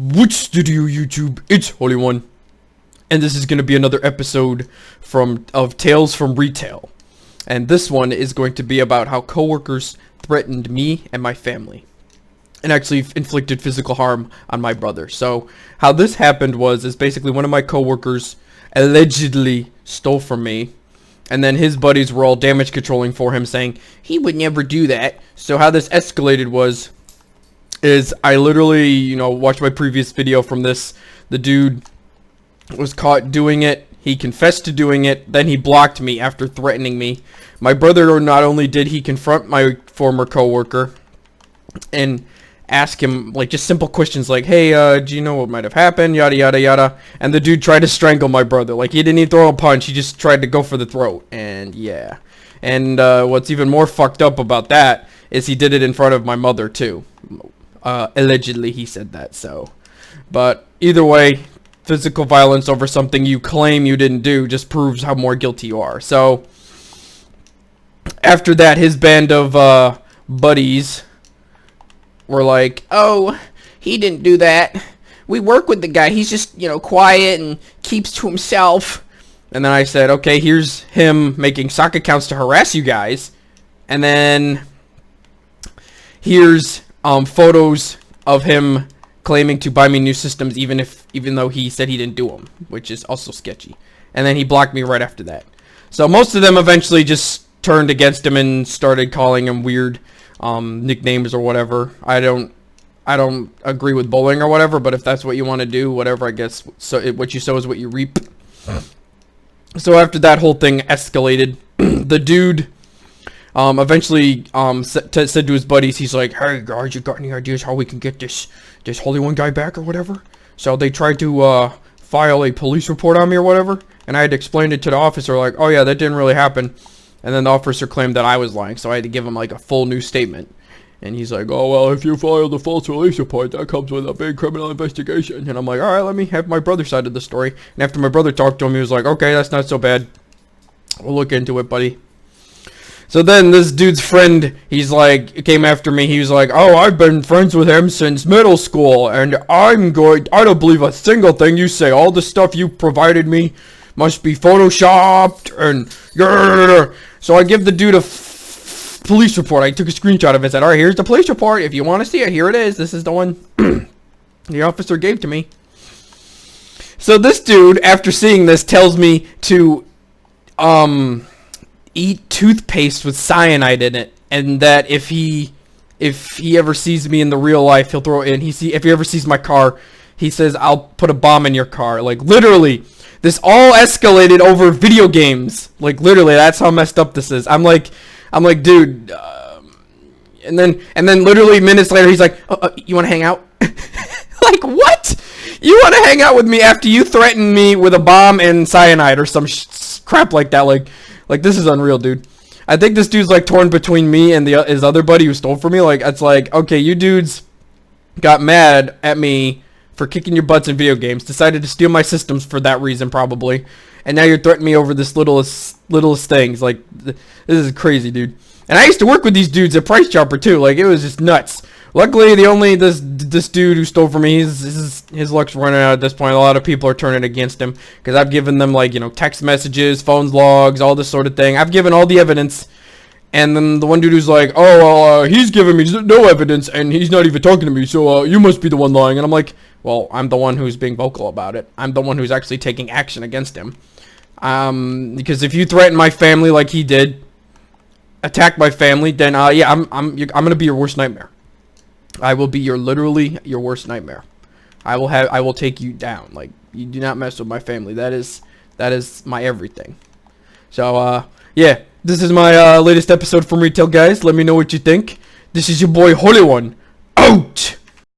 What's the deal, YouTube? It's Holy One, and this is going to be another episode of Tales from Retail. And this one is going to be about how coworkers threatened me and my family, and actually inflicted physical harm on my brother. So how this happened is basically one of my coworkers allegedly stole from me, and then his buddies were all damage controlling for him, saying he would never do that. So how this escalated is I literally, watched my previous video from this. The dude was caught doing it. He confessed to doing it. Then he blocked me after threatening me. My brother, not only did he confront my former coworker and ask him just simple questions like, hey, do you know what might have happened, yada yada yada, and the dude tried to strangle my brother. He didn't even throw a punch, he just tried to go for the throat. And yeah, and what's even more fucked up about that is he did it in front of my mother too. Allegedly he said that. So, but either way, physical violence over something you claim you didn't do just proves how more guilty you are. So after that, his band of buddies were like, oh, he didn't do that, we work with the guy, he's just quiet and keeps to himself. And then I said, okay, here's him making sock accounts to harass you guys, and then here's photos of him claiming to buy me new systems even though he said he didn't do them, which is also sketchy. And then he blocked me right after that. So most of them eventually just turned against him and started calling him weird nicknames or whatever. I don't agree with bullying or whatever, but if that's what you want to do, whatever, I guess. So what you sow is what you reap. So after that whole thing escalated, the dude eventually said to his buddies, he's like, hey guys, you got any ideas how we can get this Holy One guy back or whatever? So they tried to file a police report on me or whatever, and I had explained it to the officer, like, oh yeah, that didn't really happen. And then the officer claimed that I was lying, so I had to give him a full new statement. And he's like, oh well, if you filed a false police report, that comes with a big criminal investigation. And I'm like, alright, let me have my brother's side of the story. And after my brother talked to him, he was like, okay, that's not so bad, we'll look into it, buddy. So then this dude's friend, came after me. He was like, oh, I've been friends with him since middle school, and I don't believe a single thing you say. All the stuff you provided me must be photoshopped, and so I give the dude a police report. I took a screenshot of it and said, alright, here's the police report. If you want to see it, here it is. This is the one the officer gave to me. So this dude, after seeing this, tells me to eat toothpaste with cyanide in it, and that if he ever sees me in the real life, he'll throw it in. If he ever sees my car, he says, I'll put a bomb in your car. Literally, this all escalated over video games. Literally, that's how messed up this is. I'm like, dude, and then literally minutes later, he's like, you want to hang out? What? You want to hang out with me after you threatened me with a bomb and cyanide or some crap like that? This is unreal, dude. I think this dude's torn between me and his other buddy who stole from me. It's okay, you dudes got mad at me for kicking your butts in video games, decided to steal my systems for that reason probably, and now you're threatening me over this littlest things. This is crazy, dude. And I used to work with these dudes at Price Chopper too. It was just nuts. Luckily, this dude who stole from me, his luck's running out at this point. A lot of people are turning against him because I've given them text messages, phone logs, all this sort of thing. I've given all the evidence, and then the one dude who's like, oh well, he's giving me no evidence and he's not even talking to me, so you must be the one lying. And I'm like, well, I'm the one who's being vocal about it. I'm the one who's actually taking action against him. Because if you threaten my family like he did, attack my family, then yeah, I'm gonna be your worst nightmare. I will be literally your worst nightmare. I will take you down. You do not mess with my family. That is my everything. So yeah, this is my latest episode from Retail, guys. Let me know what you think. This is your boy Holy One, out.